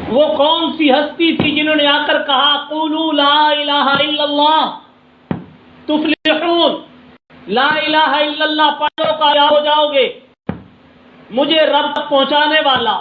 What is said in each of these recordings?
وہ کون سی ہستی تھی جنہوں نے آ کر کہا قولوا لا الہ الا اللہ تفلحون، لا الہ الا اللہ پڑھو کامیاب ہو جاؤ گے. مجھے رب تک پہنچانے والا،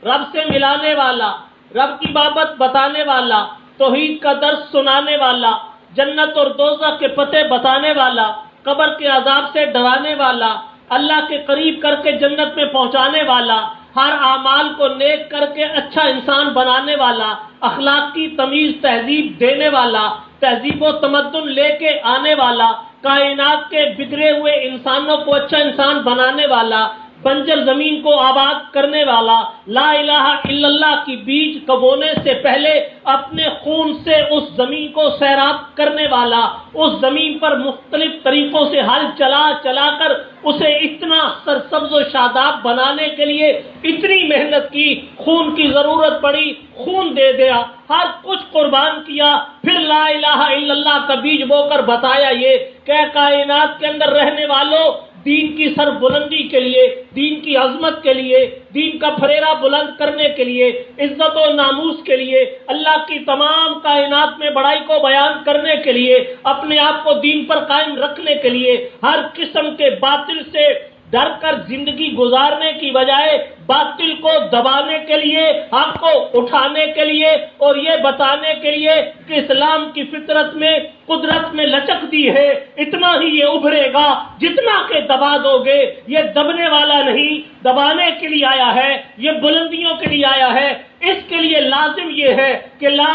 رب سے ملانے والا، رب کی بابت بتانے والا، توحید کا درس سنانے والا، جنت اور دوزخ کے پتے بتانے والا، قبر کے عذاب سے ڈرانے والا، اللہ کے قریب کر کے جنت میں پہنچانے والا، ہر اعمال کو نیک کر کے اچھا انسان بنانے والا، اخلاق کی تمیز تہذیب دینے والا، تہذیب و تمدن لے کے آنے والا، کائنات کے بگڑے ہوئے انسانوں کو اچھا انسان بنانے والا، بنجر زمین کو آباد کرنے والا، لا الہ الا اللہ کی بیج کبونے سے پہلے اپنے خون سے اس زمین کو سیراب کرنے والا، اس زمین پر مختلف طریقوں سے ہل چلا چلا کر اسے اتنا سرسبز و شاداب بنانے کے لیے اتنی محنت کی، خون کی ضرورت پڑی، خون دے دیا، ہر کچھ قربان کیا، پھر لا الہ الا اللہ کا بیج بو کر بتایا یہ کہ کائنات کے اندر رہنے والوں، دین کی سر بلندی کے لیے، دین کی عظمت کے لیے، دین کا پھریرا بلند کرنے کے لیے، عزت و ناموس کے لیے، اللہ کی تمام کائنات میں بڑائی کو بیان کرنے کے لیے، اپنے آپ کو دین پر قائم رکھنے کے لیے، ہر قسم کے باطل سے ڈر کر زندگی گزارنے کی بجائے باطل کو دبانے کے لیے، حق کو اٹھانے کے لیے اور یہ بتانے کے لیے کہ اسلام کی فطرت میں قدرت میں لچک دی ہے، اتنا ہی یہ ابھرے گا جتنا کہ دبا دو گے. یہ دبنے والا نہیں، دبانے کے لیے آیا ہے، یہ بلندیوں کے لیے آیا ہے. اس کے لیے لازم یہ ہے کہ لا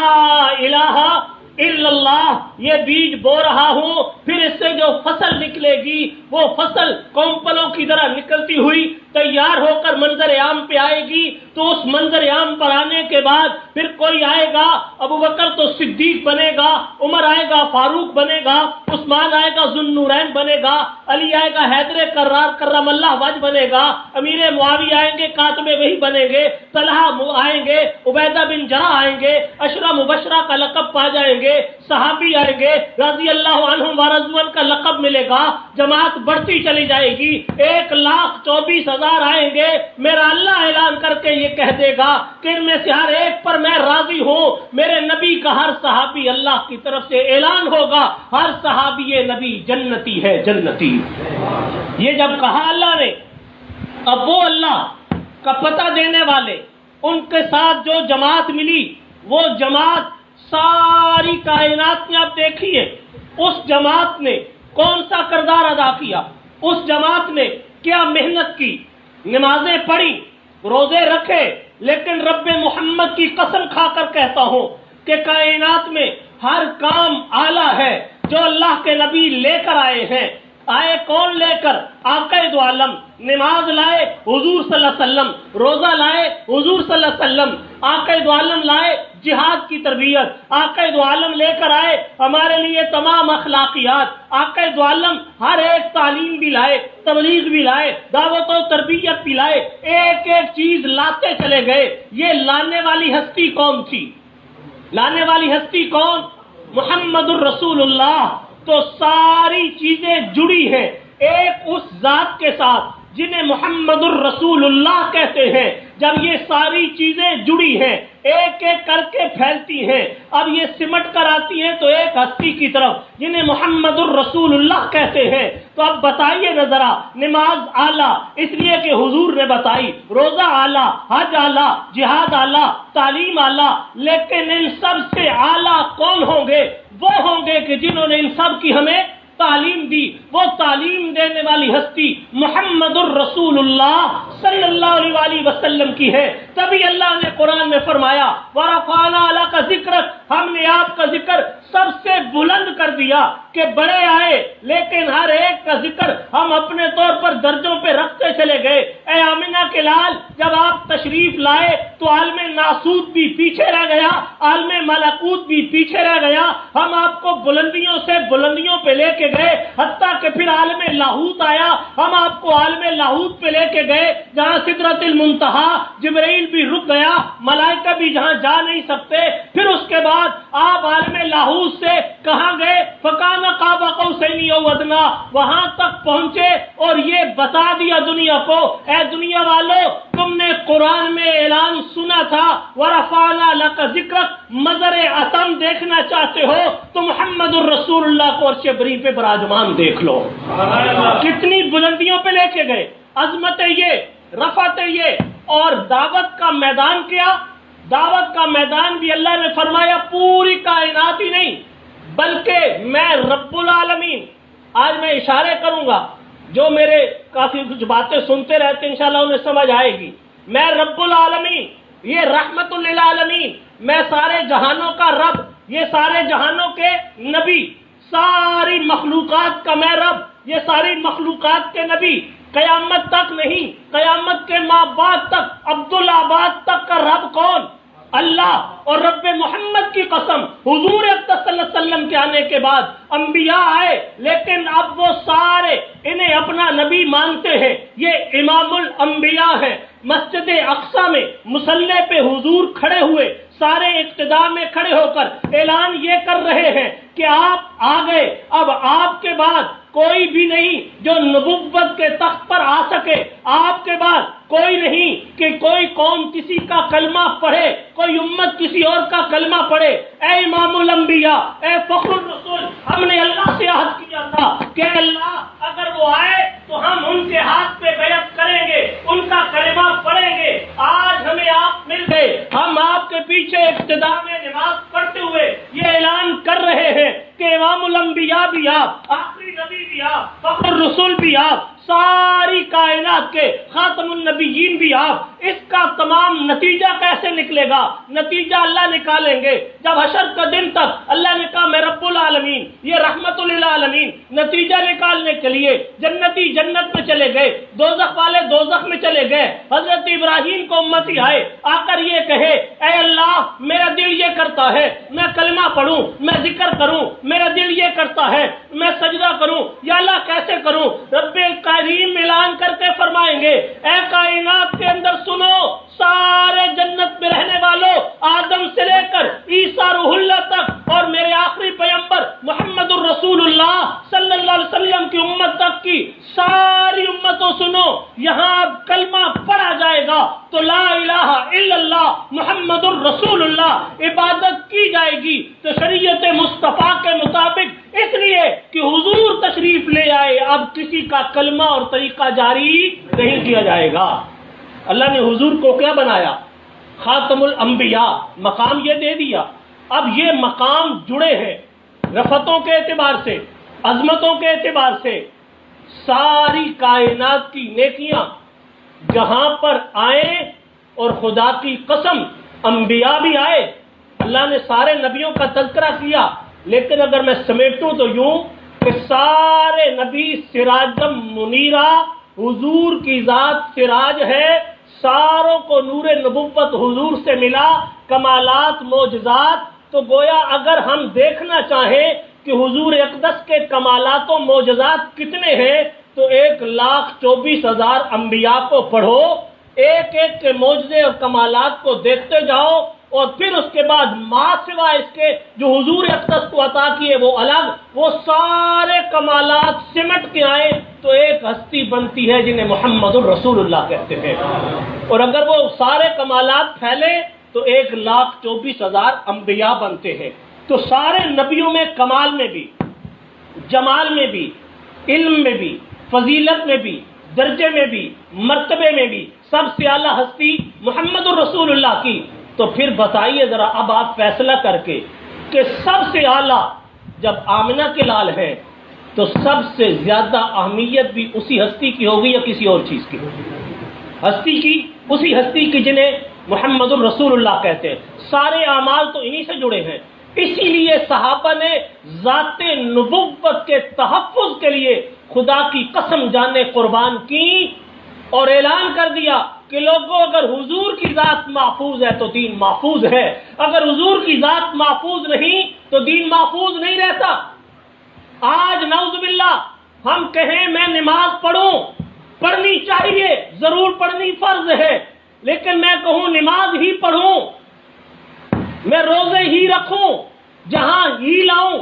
الہ الا اللہ یہ بیج بو رہا ہوں، پھر اس سے جو فصل نکلے گی وہ فصل کونپلوں کی طرح نکلتی ہوئی تیار ہو کر منظر عام پہ آئے گی. تو اس منظر عام پر آنے کے بعد پھر کوئی آئے گا، ابو بکر تو صدیق بنے گا، عمر آئے گا فاروق بنے گا، عثمان آئے گا ذو النورین بنے گا، علی آئے گا حیدر کرار کرم اللہ وجہ بنے گا، امیر معاویہ آئیں گے کاتب وحی بنیں گے، طلحہ آئیں گے، عبیدہ بن جرح آئیں گے، عشرہ مبشرہ کا لقب پا جائیں گے، صحابی آئیں گے، رضی اللہ عنہم ورضوان کا لقب ملے گا، جماعت بڑھتی چلی جائے گی، 1,24,000 آئیں گے. میرا اللہ اعلان کر کے یہ کہہ دے گا کہ ان میں سے ہر ایک پر میں راضی ہوں. میرے نبی کا ہر صحابی اللہ کی طرف سے اعلان ہوگا، ہر صحابی نبی جنتی ہے، جنتی. یہ جب کہا اللہ نے، اب وہ اللہ کا پتہ دینے والے، ان کے ساتھ جو جماعت ملی، وہ جماعت ساری کائنات میں آپ دیکھیے اس جماعت نے کون سا کردار ادا کیا، اس جماعت نے کیا محنت کی، نمازیں پڑھی، روزے رکھے. لیکن رب محمد کی قسم کھا کر کہتا ہوں کہ کائنات میں ہر کام اعلیٰ ہے جو اللہ کے نبی لے کر آئے ہیں. آئے کون لے کر؟ آقا دو عالم. نماز لائے حضور صلی اللہ علیہ وسلم، روزہ لائے حضور صلی اللہ علیہ وسلم، آقا دو عالم لائے جہاد کی تربیت، آقا دو عالم لے کر آئے ہمارے لیے تمام اخلاقیات، آقا دو عالم ہر ایک تعلیم بھی لائے، تبلیغ بھی لائے، دعوت و تربیت بھی لائے، ایک ایک چیز لاتے چلے گئے. یہ لانے والی ہستی کون تھی؟ لانے والی ہستی کون؟ محمد الرسول اللہ. تو ساری چیزیں جڑی ہیں ایک اس ذات کے ساتھ جنہیں محمد الرسول اللہ کہتے ہیں. جب یہ ساری چیزیں جڑی ہیں، ایک ایک کر کے پھیلتی ہیں، اب یہ سمٹ کر آتی ہیں تو ایک ہستی کی طرف جنہیں محمد الرسول اللہ کہتے ہیں. تو اب بتائیے نہ ذرا، نماز اعلیٰ اس لیے کہ حضور نے بتائی، روزہ اعلیٰ، حج اعلیٰ، جہاد اعلیٰ، تعلیم اعلیٰ، لیکن ان سب سے اعلیٰ کون ہوں گے؟ وہ ہوں گے کہ جنہوں نے ان سب کی ہمیں تعلیم دی. وہ تعلیم دینے والی ہستی محمد الرسول اللہ صلی اللہ علیہ وآلہ وسلم کی ہے. تبھی اللہ نے قرآن میں فرمایا وَرَفَعْنَا لَكَ ذِكْرَكَ، ہم نے آپ کا ذکر سب سے بلند کر دیا. کہ بڑے آئے لیکن ہر ایک کا ذکر ہم اپنے طور پر درجوں پہ رکھتے چلے گئے. اے آمنہ کے لال، جب آپ تشریف لائے تو عالم ناسوت بھی پیچھے رہ گیا، عالم ملکوت بھی پیچھے رہ گیا. ہم آپ کو بلندیوں سے بلندیوں پہ لے کے گئے، حتیٰ کہ پھر عالم لاہوت آیا، ہم آپ کو عالم لاہوت پہ لے کے گئے جہاں سدرۃ المنتہا، جبرائیل بھی رک گیا، ملائکہ بھی جہاں جا نہیں سکتے. پھر اس کے بعد آپ عالم لاہوت طاؤس سے کہاں گئے؟ فکان قاب قوسین او ادنی، وہاں تک پہنچے اور یہ بتا دیا دنیا کو، اے دنیا والو تم نے قرآن میں اعلان سنا تھا ورفعنا لک ذکرک، مظہر عظم دیکھنا چاہتے ہو تو محمد الرسول اللہ کو عرش بری پہ براجمان دیکھ لو۔ کتنی بلندیوں پہ لے کے گئے، عظمت یہ، رفعت یہ، اور دعوت کا میدان کیا؟ دعوت کا میدان بھی اللہ نے فرمایا پوری کائنات ہی نہیں بلکہ میں رب العالمین، آج میں اشارے کروں گا، جو میرے کافی کچھ باتیں سنتے رہتے انشاءاللہ انہیں سمجھ آئے گی، میں رب العالمین، یہ رحمت للعالمین، میں سارے جہانوں کا رب، یہ سارے جہانوں کے نبی، ساری مخلوقات کا میں رب، یہ ساری مخلوقات کے نبی، قیامت تک نہیں، قیامت کے ماں بعد تک، عبدالآباد تک کا رب کون؟ اللہ۔ اور رب محمد کی قسم، حضور اقدس صلی اللہ علیہ وسلم کے آنے کے بعد انبیاء آئے لیکن اب وہ سارے انہیں اپنا نبی مانتے ہیں، یہ امام الانبیاء ہے۔ مسجد اقصی میں مصلی پہ حضور کھڑے ہوئے، سارے اقتداء میں کھڑے ہو کر اعلان یہ کر رہے ہیں کہ آپ آ گئے، اب آپ کے بعد کوئی بھی نہیں جو نبوت کے تخت پر آ سکے، آپ کے بعد کوئی نہیں کہ کوئی قوم کسی کا کلمہ پڑھے، کوئی امت کسی اور کا کلمہ پڑھے۔ اے امام الانبیاء، اے فخر الرسول، ہم نے اللہ سے عہد کیا تھا کہ اللہ اگر وہ آئے تو ہم ان کے ہاتھ پہ بیعت کریں گے، ان کا کلمہ پڑھیں گے۔ آج ہمیں آپ مل گئے، ہم آپ کے پیچھے ابتداء میں نماز پڑھتے ہوئے یہ اعلان کر رہے ہیں کہ امام الانبیاء بھی آپ، آخری نبی بھی آپ، فخر الرسول بھی آپ، ساری کائنات کے خاتم النبیین بھی آپ۔ اس کا تمام نتیجہ کیسے نکلے گا؟ نتیجہ اللہ نکالیں گے جب حشر کا دن تک اللہ نے کہا میں رب العالمین، یہ رحمت للعالمین۔ نتیجہ نکالنے کے لیے جنتی جنت میں چلے گئے، دوزخ والے دوزخ میں چلے گئے۔ حضرت ابراہیم کو امتی آئے، آ کر یہ کہے اے اللہ میرا دل یہ کرتا ہے میں کلمہ پڑھوں، میں ذکر کروں، میرا دل یہ کرتا ہے میں سجدہ کروں، یا اللہ کیسے کروں؟ رب کریم اعلان کر کے فرمائیں گے اے کائنات کے اندر سنو، سارے جنت میں رہنے والوں، آدم سے لے کر عیسیٰ روح اللہ تک اور میرے آخری پیغمبر محمد الرسول اللہ صلی اللہ علیہ وسلم کی امت تک کی ساری امتوں سنو، یہاں اب کلمہ پڑھا جائے گا تو لا الہ الا اللہ محمد الرسول اللہ عبادت کی جائے گی تو شریعت مصطفیٰ کے مطابق، اس لیے کہ حضور تشریف لے آئے، اب کسی کا کلمہ اور طریقہ جاری نہیں کیا جائے گا۔ اللہ نے حضور کو کیا بنایا؟ خاتم الانبیاء، مقام یہ دے دیا۔ اب یہ مقام جڑے ہیں رفتوں کے اعتبار سے، عظمتوں کے اعتبار سے، ساری کائنات کی نیکیاں جہاں پر آئیں، اور خدا کی قسم انبیاء بھی آئے، اللہ نے سارے نبیوں کا تذکرہ کیا، لیکن اگر میں سمیٹوں تو یوں کہ سارے نبی سراجم منیرہ، حضور کی ذات سراج ہے، ساروں کو نور نبوت حضور سے ملا، کمالات معجزات۔ تو گویا اگر ہم دیکھنا چاہیں کہ حضور اقدس کے کمالات و معجزات کتنے ہیں تو 1,24,000 انبیاء کو پڑھو، ایک ایک کے معجزے اور کمالات کو دیکھتے جاؤ، اور پھر اس کے بعد ما سوا اس کے جو حضور اقدس کو عطا کیے وہ الگ، وہ سارے کمالات سمٹ کے آئے تو ایک ہستی بنتی ہے جنہیں محمد الرسول اللہ کہتے ہیں۔ اور اگر وہ سارے کمالات پھیلے تو 1,24,000 انبیاء بنتے ہیں۔ تو سارے نبیوں میں کمال میں بھی، جمال میں بھی، علم میں بھی، فضیلت میں بھی، درجے میں بھی، مرتبے میں بھی سب سے اعلیٰ ہستی محمد الرسول اللہ کی۔ تو پھر بتائیے ذرا اب آپ فیصلہ کر کے کہ سب سے اعلیٰ جب آمنہ کے لال ہے تو سب سے زیادہ اہمیت بھی اسی ہستی کی ہوگی یا کسی اور چیز کی؟ ہستی کی، اسی ہستی کی جنہیں محمد الرسول اللہ کہتے ہیں۔ سارے اعمال تو انہی سے جڑے ہیں، اسی لیے صحابہ نے ذات نبوت کے تحفظ کے لیے خدا کی قسم جانے قربان کی اور اعلان کر دیا کہ لوگوں اگر حضور کی ذات محفوظ ہے تو دین محفوظ ہے، اگر حضور کی ذات محفوظ نہیں تو دین محفوظ نہیں رہتا۔ آج نعوذ باللہ ہم کہیں میں نماز پڑھوں، پڑھنی چاہیے، ضرور پڑھنی فرض ہے، لیکن میں کہوں نماز ہی پڑھوں، میں روزے ہی رکھوں، جہاں ہی لاؤں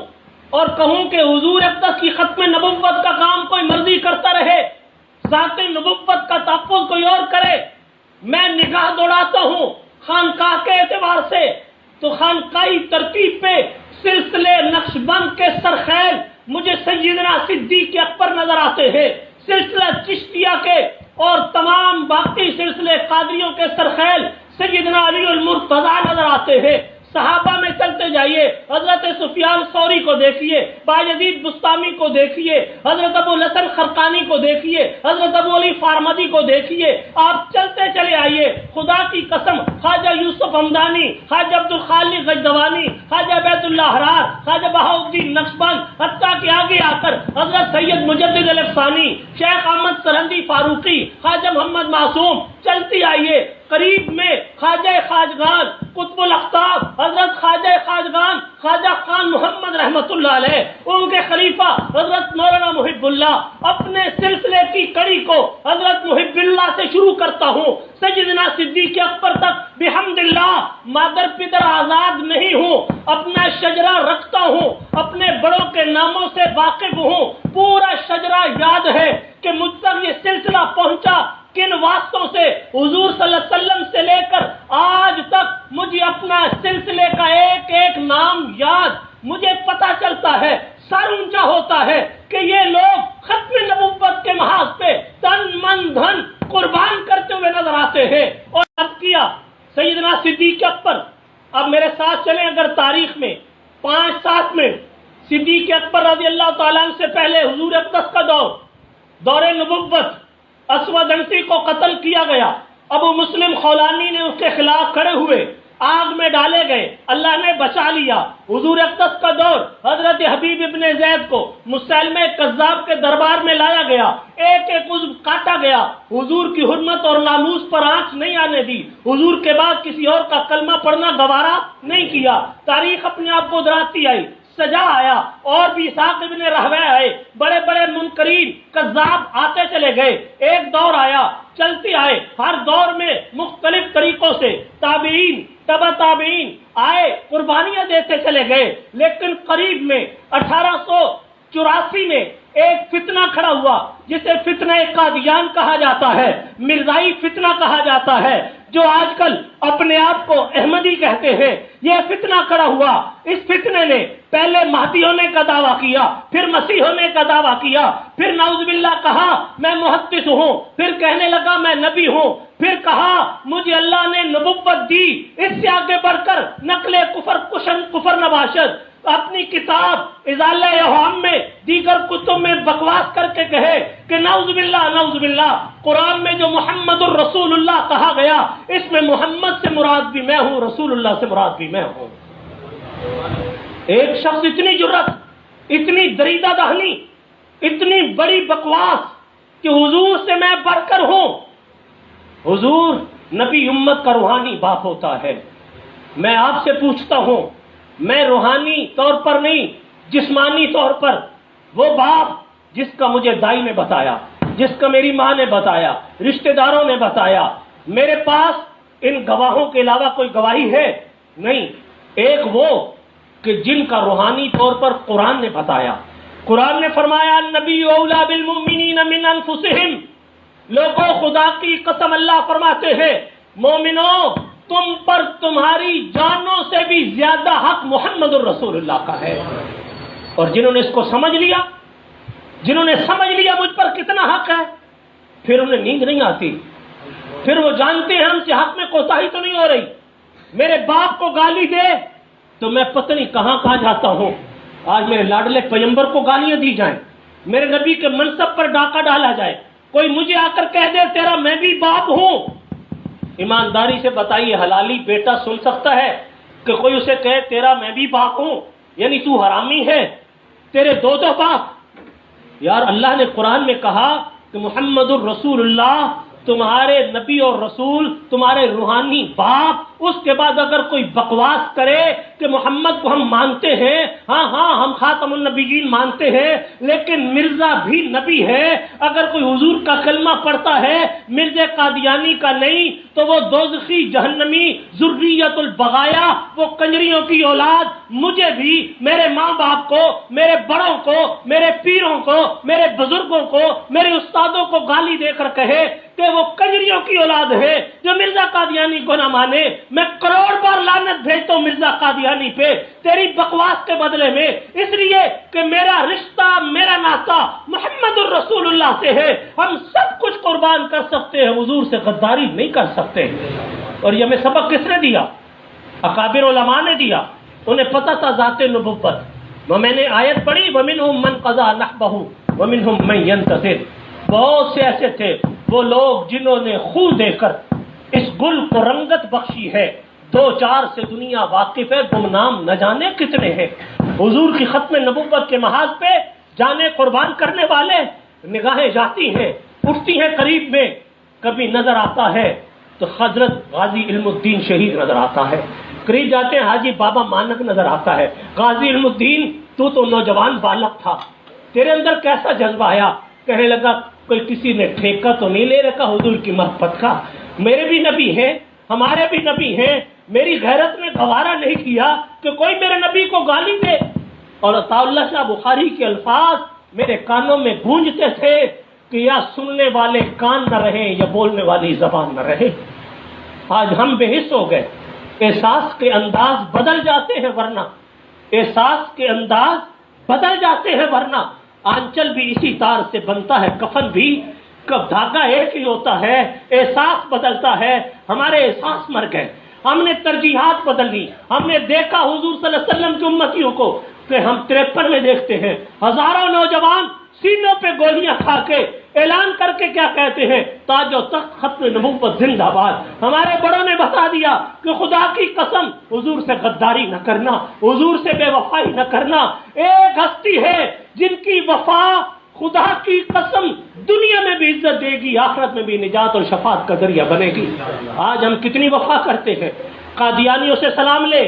اور کہوں کہ حضور اقدس کی ختم نبوت کا کام کوئی مرضی کرتا رہے، ذات نبوت کا تحفظ کوئی اور کرے، میں نگاہ دوڑاتا ہوں خانقاہ کے اعتبار سے تو خانقاہی ترتیب پہ سلسلے نقش بند کے سرخیل مجھے سیدنا صدیق اکبر نظر آتے ہیں، سلسلہ چشتیہ کے اور تمام باقی سلسلے قادریوں کے سرخیل سیدنا علی المرتضیٰ نظر آتے ہیں۔ صحابہ میں چلتے جائیے، حضرت سفیان ثوری کو دیکھیے، بایزید بستامی کو دیکھیے، حضرت ابو الحسن خرقانی کو دیکھیے، حضرت ابو علی فارمدی کو دیکھیے، آپ چلتے چلے آئیے۔ خدا کی قسم خواجہ یوسف ہمدانی، خواجہ عبد الخالق غجدوانی، خواجہ بیت اللہ حرار، خواجہ بہاؤالدین نقشبند، حتیٰ کہ آگے آ کر حضرت سید مجدد الافسانی، شیخ احمد سرہندی فاروقی، خواجہ محمد معصوم، چلتی آئیے۔ قریب میں خواجہ خواجگان قطب الاقطاب حضرت خواجہ خواجگان خواجہ خان محمد رحمت اللہ علیہ، ان کے خلیفہ حضرت مولانا محب اللہ، اپنے سلسلے کی کڑی کو حضرت محب اللہ سے شروع کرتا ہوں، سیدنا صدیق اکبر تک بحمد اللہ مادر پدر آزاد نہیں ہوں، اپنا شجرہ رکھتا ہوں، اپنے بڑوں کے ناموں سے واقف ہوں، پورا شجرہ یاد ہے کہ مجھ تک یہ سلسلہ پہنچا کن واسطوں سے، حضور صلی اللہ علیہ وسلم سے لے کر آج تک مجھے اپنا سلسلے کا ایک ایک نام یاد، مجھے پتا چلتا ہے، سر اونچا ہوتا ہے کہ یہ لوگ ختم نبوت کے محاذ پہ تن من دھن قربان کرتے ہوئے نظر آتے ہیں۔ اور اب کیا سیدنا صدیق اکبر، اب میرے ساتھ چلیں اگر تاریخ میں 5-7 میں، صدیق اکبر رضی اللہ تعالیٰ عنہ سے پہلے حضور اقدس کا دور نبوت، اسود انسی کو قتل کیا گیا، ابو مسلم خولانی نے اس کے خلاف کھڑے ہوئے، آگ میں ڈالے گئے، اللہ نے بچا لیا۔ حضور اقدس کا دور، حضرت حبیب ابن زید کو مسلمہ کذاب کے دربار میں لایا گیا، ایک ایک عضو کاٹا گیا، حضور کی حرمت اور ناموس پر آنچ نہیں آنے دی، حضور کے بعد کسی اور کا کلمہ پڑھنا گوارا نہیں کیا، تاریخ اپنے آپ کو دہراتی آئی، سجا آیا، اور بھی اسحاق ابن راہویہ آئے، بڑے بڑے منکرین کذاب آتے چلے گئے، ایک دور آیا، چلتے آئے، ہر دور میں مختلف طریقوں سے تابعین تبع تابعین آئے، قربانیاں دیتے چلے گئے، لیکن قریب میں 1884 میں ایک فتنہ کھڑا ہوا جسے فتنہ قادیان کہا جاتا ہے، مرزائی فتنہ کہا جاتا ہے، جو آج کل اپنے آپ کو احمدی کہتے ہیں۔ یہ فتنہ کھڑا ہوا، اس فتنے نے پہلے مہدی ہونے کا دعویٰ کیا، پھر مسیح ہونے کا دعویٰ کیا، پھر نعوذ باللہ کہا میں محدث ہوں، پھر کہنے لگا میں نبی ہوں، پھر کہا مجھے اللہ نے نبوت دی، اس سے آگے بڑھ کر نقل کفر نباشد، اپنی کتاب ازالہ اوہام میں دیگر کتب میں بکواس کر کے کہے کہ نعوذ باللہ قرآن میں جو محمد الرسول اللہ کہا گیا، اس میں محمد سے مراد بھی میں ہوں، رسول اللہ سے مراد بھی میں ہوں۔ ایک شخص اتنی جرت، اتنی دریدہ دہنی، اتنی بڑی بکواس کہ حضور سے میں بڑھ کر ہوں۔ حضور نبی امت کا روحانی باپ ہوتا ہے۔ میں آپ سے پوچھتا ہوں، میں روحانی طور پر نہیں، جسمانی طور پر وہ باپ جس کا مجھے دائی نے بتایا، جس کا میری ماں نے بتایا، رشتہ داروں نے بتایا، میرے پاس ان گواہوں کے علاوہ کوئی گواہی ہے نہیں، ایک وہ کہ جن کا روحانی طور پر قرآن نے بتایا۔ قرآن نے فرمایا النبی اولیٰ بالمؤمنین من انفسہم، لوگوں خدا کی قسم اللہ فرماتے ہیں مومنوں تم پر تمہاری جانوں سے بھی زیادہ حق محمد الرسول اللہ کا ہے۔ اور جنہوں نے اس کو سمجھ لیا، جنہوں نے سمجھ لیا مجھ پر کتنا حق ہے، پھر انہیں نیند نہیں آتی، پھر وہ جانتے ہیں ہم سے حق میں کوتاہی تو نہیں ہو رہی، میرے باپ کو گالی دے تو میں پتہ نہیں کہاں کہاں جاتا ہوں، آج میرے لاڈلے پیغمبر کو گالیاں دی جائیں، میرے نبی کے منصب پر ڈاکہ ڈالا جائے، کوئی مجھے آ کر کہہ دے تیرا میں بھی باپ ہوں۔ ایمانداری سے بتائیے حلالی بیٹا سن سکتا ہے کہ کوئی اسے کہے تیرا میں بھی باپ ہوں، یعنی تو حرامی ہے، تیرے دو باپ؟ یار اللہ نے قرآن میں کہا کہ محمد الرسول اللہ تمہارے نبی اور رسول، تمہارے روحانی باپ، اس کے بعد اگر کوئی بکواس کرے کہ محمد کو ہم مانتے ہیں، ہاں ہاں ہم خاتم النبیین مانتے ہیں، لیکن مرزا بھی نبی ہے، اگر کوئی حضور کا کلمہ پڑھتا ہے مرزا قادیانی کا نہیں تو وہ دوزخی جہنمی ذریت البغایا، وہ کنجریوں کی اولاد مجھے بھی، میرے ماں باپ کو، میرے بڑوں کو، میرے پیروں کو، میرے بزرگوں کو، میرے استادوں کو گالی دے کر کہے کہ وہ کنجریوں کی اولاد ہے جو مرزا قادیانی کو نہ مانے، میں کروڑ بار لعنت بھیجتا ہوں مرزا قادیانی پہ تیری بکواس کے بدلے میں، اس لیے کہ میرا رشتہ، میرا ناطہ محمد الرسول اللہ سے ہے، ہم سب کچھ قربان کر سکتے ہیں، حضور سے غداری نہیں کر سکتے۔ اور یہ ہمیں سبق کس نے دیا؟ اکابر علماء نے دیا، انہیں پتہ تھا ذات نبوت۔ وہ میں نے آیت پڑھی وَمِنْهُمْ مَنْ قَضَى نَحْبَهُ وَمِنْهُمْ مَنْ يَنْتَظِرُ، بہت سے ایسے تھے وہ لوگ جنہوں نے خون دے کر اس گل کو رنگت بخشی ہے، دو چار سے دنیا واقف ہے، گمنام نہ جانے کتنے ہیں۔ حضور کی ختم نبوت کے محاذ پہ جانے قربان کرنے والے، نگاہیں جاتی ہیں اٹھتی ہیں قریب میں، کبھی نظر آتا ہے تو حضرت غازی علم الدین شہید نظر آتا ہے، قریب جاتے ہیں حاجی بابا مانک نظر آتا ہے۔ غازی علم الدین تو نوجوان بالغ تھا، تیرے اندر کیسا جذبہ آیا؟ کہنے لگا کوئی کسی نے ٹھیکہ تو نہیں لے رکھا حضور کی محبت کا، میرے بھی نبی ہیں، ہمارے بھی نبی ہیں، میری غیرت نے گوارا نہیں کیا کہ کوئی میرے نبی کو گالی دے۔ اور عطا اللہ شاہ بخاری کے الفاظ میرے کانوں میں گونجتے تھے کہ یا سننے والے کان نہ رہیں یا بولنے والی زبان نہ رہے۔ آج ہم بے حس ہو گئے، احساس کے انداز بدل جاتے ہیں ورنہ، احساس کے انداز بدل جاتے ہیں ورنہ، آنچل بھی اسی تار سے بنتا ہے، کفن بھی کب دھاگا ایک ہی ہوتا ہے، احساس بدلتا ہے، ہمارے احساس مر گئے، ہم نے ترجیحات بدل لی، ہم نے دیکھا حضور صلی اللہ علیہ وسلم کی امتیوں کو کہ ہم 53 میں دیکھتے ہیں ہزاروں نوجوان سینوں پہ گولیاں کھا کے اعلان کر کے کیا کہتے ہیں، تاج و تخت ختم نبوت زندہ باد۔ ہمارے بڑوں نے بتا دیا کہ خدا کی قسم حضور سے غداری نہ کرنا، حضور سے بے وفائی نہ کرنا۔ ایک ہستی ہے جن کی وفا خدا کی قسم دنیا میں بھی عزت دے گی، آخرت میں بھی نجات اور شفاعت کا ذریعہ بنے گی۔ آج ہم کتنی وفا کرتے ہیں، قادیانیوں سے سلام لے،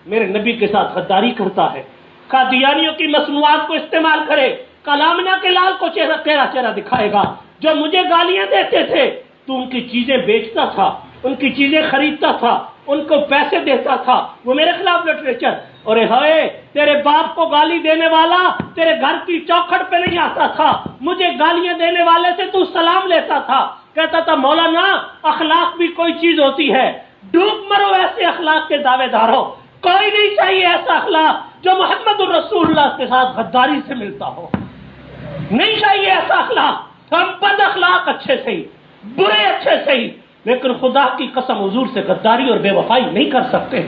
میرے نبی کے ساتھ غداری کرتا ہے، قادیانیوں کی مصنوعات کو استعمال کرے، کلامنا کے لال کو تیرا چہرہ دکھائے گا۔ جو مجھے گالیاں دیتے تھے تو ان کی چیزیں بیچتا تھا، ان کی چیزیں خریدتا تھا، ان کو پیسے دیتا تھا، وہ میرے خلاف لٹریچر۔ اور ہائے تیرے باپ کو گالی دینے والا تیرے گھر کی چوکھٹ پہ نہیں آتا تھا، مجھے گالیاں دینے والے سے تو سلام لیتا تھا، کہتا تھا مولانا اخلاق بھی کوئی چیز ہوتی ہے، ڈوب مرو ایسے اخلاق کے دعوے داروں، کوئی نہیں چاہیے ایسا اخلاق جو محمد الرسول اللہ کے ساتھ غداری سے ملتا ہو، نہیں چاہیے ایسا اخلاق۔ ہم بد اخلاق اچھے سے ہی، برے اچھے سے ہی، لیکن خدا کی قسم حضور سے غداری اور بے وفائی نہیں کر سکتے۔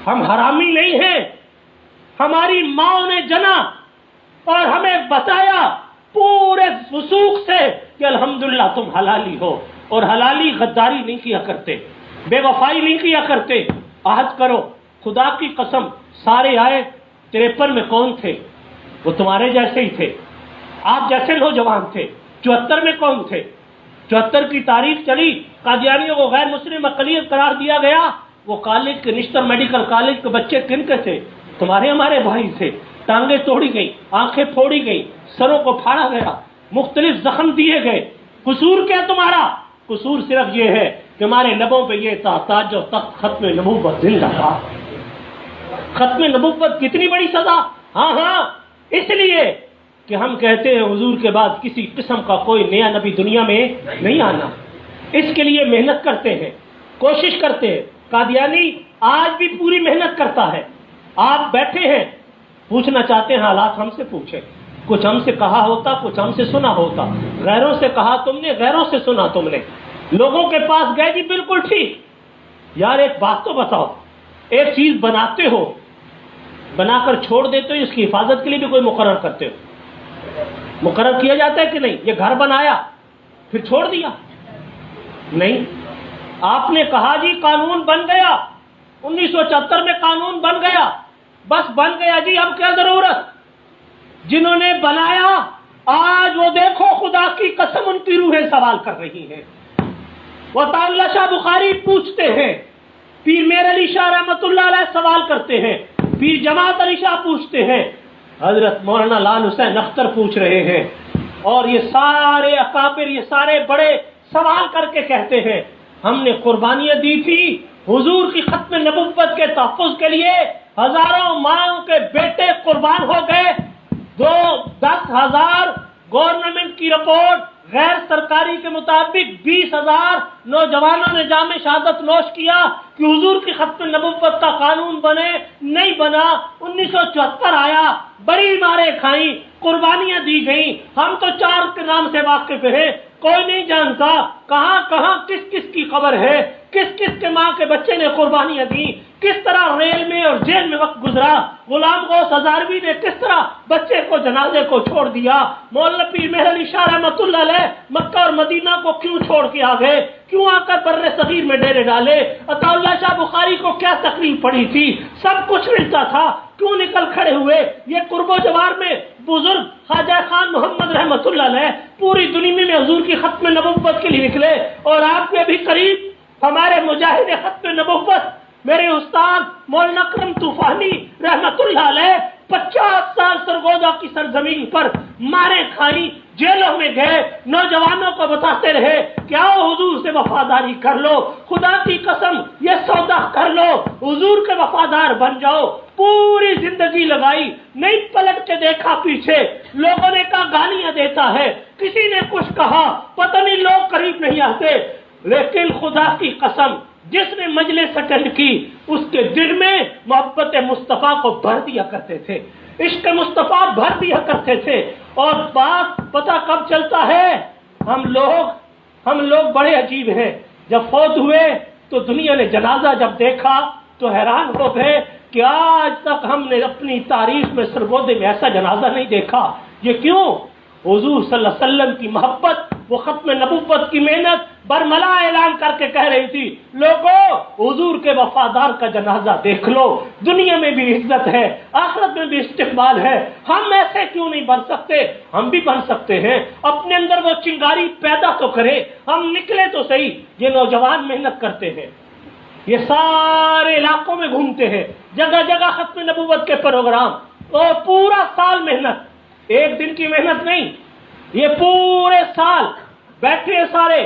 ہم حرامی نہیں ہیں، ہماری ماں نے جنا اور ہمیں بتایا پورے وثوق سے کہ الحمدللہ تم حلالی ہو، اور حلالی غداری نہیں کیا کرتے، بے وفائی نہیں کیا کرتے۔ عہد کرو، خدا کی قسم سارے آئے 53 میں کون تھے؟ وہ تمہارے جیسے ہی تھے، آپ جیسے نوجوان تھے۔ 74 میں کون تھے؟ 74 کی تاریخ چلی، قادیانیوں کو غیر مسلم اقلیت قرار دیا گیا، وہ کالج کے نشتر میڈیکل کالج کے بچے کن کے تھے؟ تمہارے ہمارے بھائی تھے۔ ٹانگیں توڑی گئی، آنکھیں پھوڑی گئی، سروں کو پھاڑا گیا، مختلف زخم دیے گئے۔ قصور کیا تمہارا؟ قصور صرف یہ ہے کہ ہمارے لبوں پہ یہ تھا تاج و تخت ختم نبوت زندہ تھا۔ ختم نبوت کتنی بڑی سزا! ہاں ہاں، اس لیے کہ ہم کہتے ہیں حضور کے بعد کسی قسم کا کوئی نیا نبی دنیا میں نہیں آنا، اس کے لیے محنت کرتے ہیں، کوشش کرتے ہیں۔ قادیانی آج بھی پوری محنت کرتا ہے۔ آپ بیٹھے ہیں، پوچھنا چاہتے ہیں حالات ہم سے پوچھیں، کچھ ہم سے کہا ہوتا، کچھ ہم سے سنا ہوتا، غیروں سے کہا تم نے، غیروں سے سنا تم نے، لوگوں کے پاس گئے جی بالکل ٹھیک۔ یار ایک بات تو بتاؤ، ایک چیز بناتے ہو، بنا کر چھوڑ دیتے ہو، اس کی حفاظت کے لیے بھی کوئی مقرر کرتے ہو، مقرر کیا جاتا ہے کہ نہیں؟ یہ گھر بنایا پھر چھوڑ دیا؟ نہیں، آپ نے کہا جی قانون بن گیا، 1974 میں قانون بن گیا، بس بن گیا جی، اب کیا ضرورت؟ جنہوں نے بنایا آج وہ دیکھو خدا کی قسم ان کی روحیں سوال کر رہی ہیں. وہ تعالی شاہ بخاری پوچھتے ہیں، پیر میر علی شاہ رحمۃ اللہ علیہ سوال کرتے ہیں، پیر جماعت علی شاہ پوچھتے ہیں، حضرت مولانا لال حسین اختر پوچھ رہے ہیں، اور یہ سارے اکابر، یہ سارے بڑے سوال کر کے کہتے ہیں ہم نے قربانیاں دی تھی حضور کی ختم نبوت کے تحفظ کے لیے، ہزاروں ماؤں کے بیٹے قربان ہو گئے، 10,000 گورنمنٹ کی رپورٹ غیر سرکاری کے مطابق 20,000 نوجوانوں نے جام شہادت نوش کیا کہ حضور کی ختم نبوت کا قانون بنے، نہیں بنا. 1974 آیا، بڑی مارے کھائیں، قربانیاں دی گئیں. ہم تو 4 کے نام سے واقف ہیں، کوئی نہیں جانتا کہاں کہاں کس کس کی خبر ہے، کس کس کے ماں کے بچے نے قربانیاں دی، کس طرح ریل میں اور جیل میں وقت گزرا، غلام غوث ہزاروی نے کس طرح بچے کو جنازے کو چھوڑ دیا، مولانا پیر مہر علی شاہ رحمۃ اللہ علیہ مکہ اور مدینہ کو کیوں چھوڑ کے آ گئے، کیوں آ کر بر صغیر میں ڈیرے ڈالے، عطا اللہ شاہ بخاری کو کیا تکلیف پڑی تھی، سب کچھ ملتا تھا، کیوں نکل کھڑے ہوئے. یہ قرب و جوار میں بزرگ خواجہ خان محمد رحمۃ اللہ علیہ پوری دنیا میں حضور کی ختم نبوت کے لیے نکلے، اور آپ کے بھی قریب ہمارے مجاہد ختم نبوت میرے استاد مولانا اکرم طوفانی رحمت اللہ علیہ 50 سال سرگودا کی سرزمین پر مارے کھائی، جیلوں میں گئے، نوجوانوں کو بتاتے رہے کہ آؤ حضور سے وفاداری کر لو، خدا کی قسم یہ سودا کر لو، حضور کے وفادار بن جاؤ. پوری زندگی لگائی، نہیں پلٹ کے دیکھا پیچھے. لوگوں نے کہا گالیاں دیتا ہے، کسی نے کچھ کہا، پتہ نہیں لوگ قریب نہیں آتے، لیکن خدا کی قسم جس نے مجلس اٹینڈ کی اس کے دل میں محبت مصطفیٰ کو بھر دیا کرتے تھے، عشق مصطفیٰ بھر دیا کرتے تھے. اور بات پتہ کب چلتا ہے، ہم لوگ بڑے عجیب ہیں. جب فوت ہوئے تو دنیا نے جنازہ جب دیکھا تو حیران ہو گئے کہ آج تک ہم نے اپنی تاریخ میں سرگودے میں ایسا جنازہ نہیں دیکھا. یہ کیوں؟ حضور صلی اللہ علیہ وسلم کی محبت، وہ ختم نبوت کی محنت برملا اعلان کر کے کہہ رہی تھی لوگوں حضور کے وفادار کا جنازہ دیکھ لو، دنیا میں بھی عزت ہے، آخرت میں بھی استقبال ہے. ہم ایسے کیوں نہیں بن سکتے؟ ہم بھی بن سکتے ہیں. اپنے اندر وہ چنگاری پیدا تو کرے، ہم نکلے تو صحیح. یہ نوجوان محنت کرتے ہیں، یہ سارے علاقوں میں گھومتے ہیں، جگہ جگہ ختم نبوت کے پروگرام، اور پورا سال محنت، ایک دن کی محنت نہیں، یہ پورے سال بیٹھے سارے.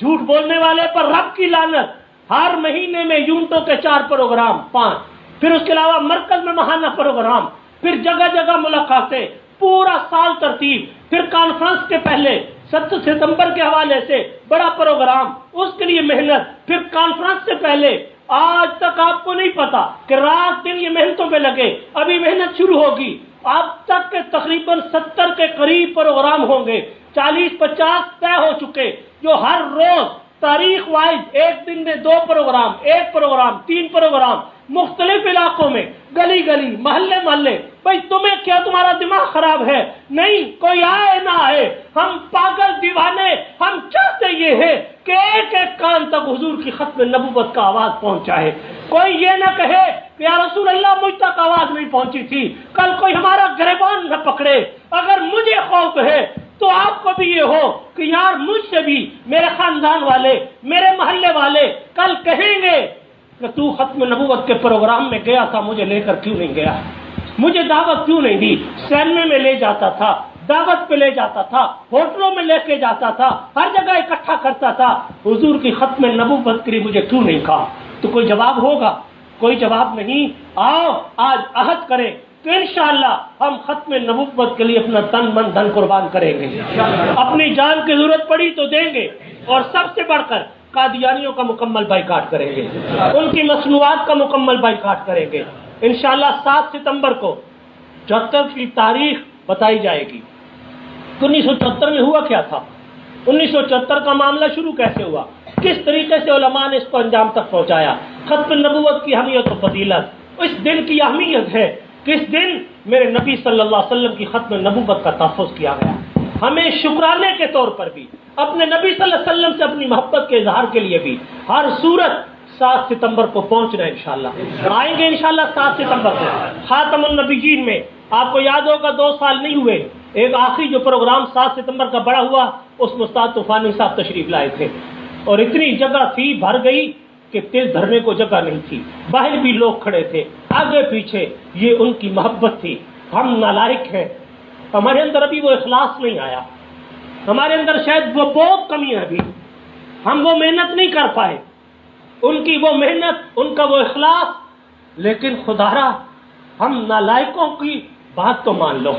جھوٹ بولنے والے پر رب کی لعنت. ہر مہینے میں یونٹوں کے 4 پروگرام 5، پھر اس کے علاوہ مرکز میں ماہانہ پروگرام، پھر جگہ جگہ ملاقاتیں، پورا سال ترتیب، پھر کانفرنس کے پہلے 7 ستمبر کے حوالے سے بڑا پروگرام، اس کے لیے محنت، پھر کانفرنس سے پہلے. آج تک آپ کو نہیں پتا کہ رات دن یہ محنتوں پہ لگے، ابھی محنت شروع ہوگی. اب تک کے تقریباً 70 کے قریب پروگرام ہوں گے، 40-50 طے ہو چکے، جو ہر روز تاریخ وائز ایک دن میں 2 پروگرام، 1 پروگرام، 3 پروگرام مختلف علاقوں میں، گلی گلی، محلے محلے. بھائی تمہیں کیا تمہارا دماغ خراب ہے؟ نہیں، کوئی آئے نہ آئے، ہم پاگل دیوانے، ہم چاہتے یہ ہے کہ ایک ایک کان تک حضور کی ختم نبوت کا آواز پہنچائے. کوئی یہ نہ کہے کہ یا رسول اللہ مجھ تک آواز نہیں پہنچی تھی، کل کوئی ہمارا گریبان نہ پکڑے. اگر مجھے خوف ہے تو آپ کو بھی یہ ہو کہ یار مجھ سے بھی میرے خاندان والے، میرے محلے والے کل کہیں گے کہ تو ختم نبوت کے پروگرام میں گیا تھا، مجھے لے کر کیوں نہیں گیا، مجھے دعوت کیوں نہیں دی. سینمے میں لے جاتا تھا، دعوت پہ لے جاتا تھا، ہوٹلوں میں لے کے جاتا تھا، ہر جگہ اکٹھا کرتا تھا، حضور کی ختم نبوت کے لیے مجھے کیوں نہیں کہا. تو کوئی جواب ہوگا؟ کوئی جواب نہیں. آؤ آج عہد کریں تو انشاءاللہ ہم ختم نبوت کے لیے اپنا تن من دھن قربان کریں گے، اپنی جان کی ضرورت پڑی تو دیں گے، اور سب سے بڑھ کر قادیانیوں کا مکمل بائیکاٹ کریں گے، ان کی مصنوعات کا مکمل بائیکاٹ کریں گے. انشاءاللہ 7 ستمبر کو 74 کی تاریخ بتائی جائے گی. 1974 میں ہوا کیا تھا، 1974 کا معاملہ شروع کیسے ہوا، کس طریقے سے علماء نے اس کو انجام تک پہنچایا. ختم نبوت کی اہمیت و فضیلت، اس دن کی اہمیت ہے کہ اس دن میرے نبی صلی اللہ علیہ وسلم کی ختم نبوت کا تحفظ کیا گیا. ہمیں شکرانے کے طور پر بھی، اپنے نبی صلی اللہ علیہ وسلم سے اپنی محبت کے اظہار کے لیے بھی ہر صورت 7 ستمبر کو پہنچنا ہے. انشاءاللہ آئیں گے انشاءاللہ 7 ستمبر کو خاتم النبیین میں. آپ کو یاد ہوگا 2 سال نہیں ہوئے، ایک آخری جو پروگرام 7 ستمبر کا بڑا ہوا اس میں استاد طوفانی صاحب تشریف لائے تھے اور اتنی جگہ تھی بھر گئی کہ تل دھرنے کو جگہ نہیں تھی، باہر بھی لوگ کھڑے تھے آگے پیچھے، یہ ان کی محبت تھی۔ ہم نالائق ہیں، ہمارے اندر ابھی وہ اخلاص نہیں آیا، ہمارے اندر شاید وہ بہت کمی ہے، ابھی ہم وہ محنت نہیں کر پائے، ان کی وہ محنت، ان کا وہ اخلاص، لیکن خدارا ہم نالائقوں کی بات تو مان لو،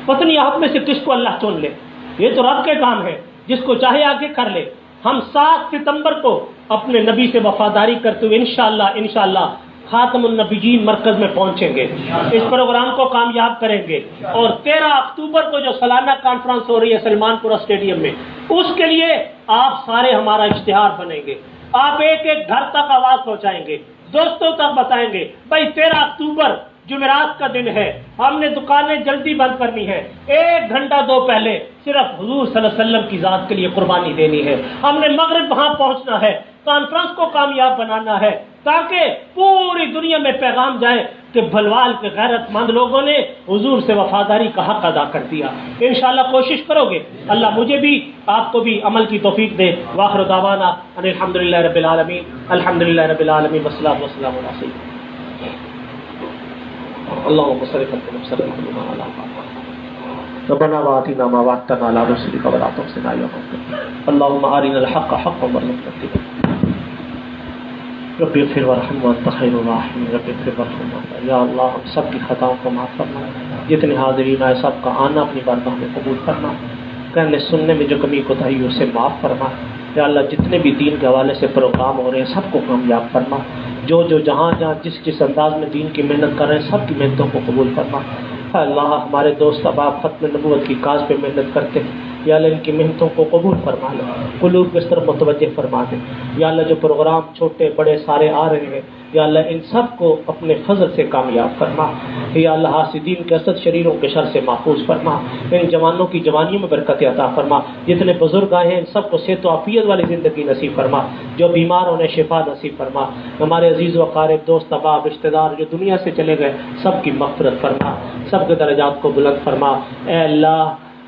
پتہ نہیں آپ میں سے کس کو اللہ چن لے، یہ تو رب کے کام ہے، جس کو چاہے آگے کر لے۔ ہم 7 ستمبر کو اپنے نبی سے وفاداری کرتے ہوئے انشاءاللہ خاتم النبیین مرکز میں پہنچیں گے، اس پروگرام کو کامیاب کریں گے، اور 13 اکتوبر کو جو سالانہ کانفرنس ہو رہی ہے سلمان پورہ اسٹیڈیم میں، اس کے لیے آپ سارے ہمارا اشتہار بنیں گے، آپ ایک ایک گھر تک آواز پہنچائیں گے، دوستوں تک بتائیں گے بھائی 13 اکتوبر جمعرات کا دن ہے، ہم نے دکانیں جلدی بند کرنی ہے، 1 گھنٹہ دو پہلے صرف حضور صلی اللہ علیہ وسلم کی ذات کے لیے قربانی دینی ہے، ہم نے مغرب وہاں پہنچنا ہے، کانفرنس کو کامیاب بنانا ہے تاکہ پوری دنیا میں پیغام جائے کہ بھلوال کے غیرت مند لوگوں نے حضور سے وفاداری کا حق ادا کر دیا۔ انشاءاللہ کوشش کرو گے، اللہ مجھے بھی آپ کو بھی عمل کی توفیق دے۔ وآخر دعوانا ان الحمدللہ رب العالمین، الحمدللہ رب العالمین والصلاۃ والسلام علی سیدنا اللهم صل وسلم على ربنا وآتنا ما وعدتنا على رسلك ولا تخزنا يوم القيامة اللهم أرنا الحق حقا وارزقنا اتباعه رب اغفر وارحم وانت خیر الراحمین رب اغفر وارحم وانت یا اللہ ہم سب کی خطاؤں کو معاف فرما، جتنے حاضرین آئے سب کا آنا اپنی بارگاہ میں قبول فرما، کہنے سننے میں جو کمی کوتاہی اسے معاف فرما، یا اللہ جتنے بھی دین کے حوالے سے پروگرام ہو رہے ہیں سب کو کامیاب فرما، جو جہاں جس انداز میں دین کی محنت کر رہے ہیں سب کی محنتوں کو قبول فرما۔ اللہ ہمارے دوست احباب ختم نبوت کی کاز پہ محنت کرتے ہیں، یا اللہ ان کی محنتوں کو قبول فرما لے، قلوب اس طرف متوجہ فرما دے، یا اللہ جو پروگرام چھوٹے بڑے سارے آ رہے ہیں یا اللہ ان سب کو اپنے فضل سے کامیاب فرما، یا اللہ حاسدین کے اسد شریروں کے شر سے محفوظ فرما، ان جوانوں کی جوانیوں میں برکت عطا فرما، جتنے بزرگ آئے ہیں ان سب کو صحت و عافیت والی زندگی نصیب فرما، جو بیمار انہیں شفا نصیب فرما، ہمارے عزیز و اقارب دوست احباب رشتہ دار جو دنیا سے چلے گئے سب کی مغفرت فرما، سب کے درجات کو بلند فرما۔ اے اللہ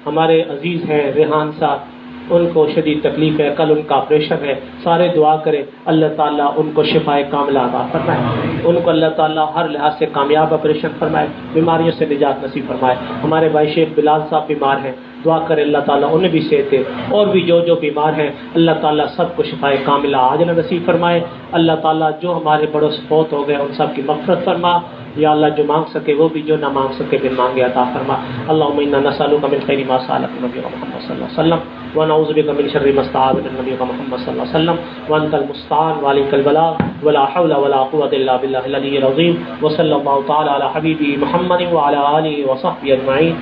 ہمارے عزیز ہیں ریحان صاحب، ان کو شدید تکلیف ہے، کل ان کا آپریشن ہے، سارے دعا کریں اللہ تعالیٰ ان کو شفائے کاملہ عطا فرمائے، ان کو اللہ تعالیٰ ہر لحاظ سے کامیاب آپریشن فرمائے، بیماریوں سے نجات نصیب فرمائے۔ ہمارے بھائی شیخ بلال صاحب بیمار ہیں، دعا کرے اللہ تعالیٰ انہیں بھی صحت دے، اور بھی جو بیمار ہیں اللہ تعالیٰ سب کو شفائے کاملہ عاجلہ نصیب فرمائے۔ اللہ تعالیٰ جو ہمارے بڑوں سے فوت ہو گئے ان سب کی مغفرت فرما، یا اللہ جو مانگ سکے وہ بھی، جو نہ مانگ سکے پھر مانگے عطا فرما۔ اللہم انا نسألک من خیر ما سألک نبی محمد صلی اللہ علیہ وسلم ونعوذ بک من شر ما استعاذ نبی محمد صلی اللہ علیہ وسلم وانت المستعان وعلیک البلاغ ولا حول ولا قوة الا باللہ العلی العظیم وصلی اللہ تعالی علی حبیبہ محمد وعلی آلہ وصحبہ اجمعین۔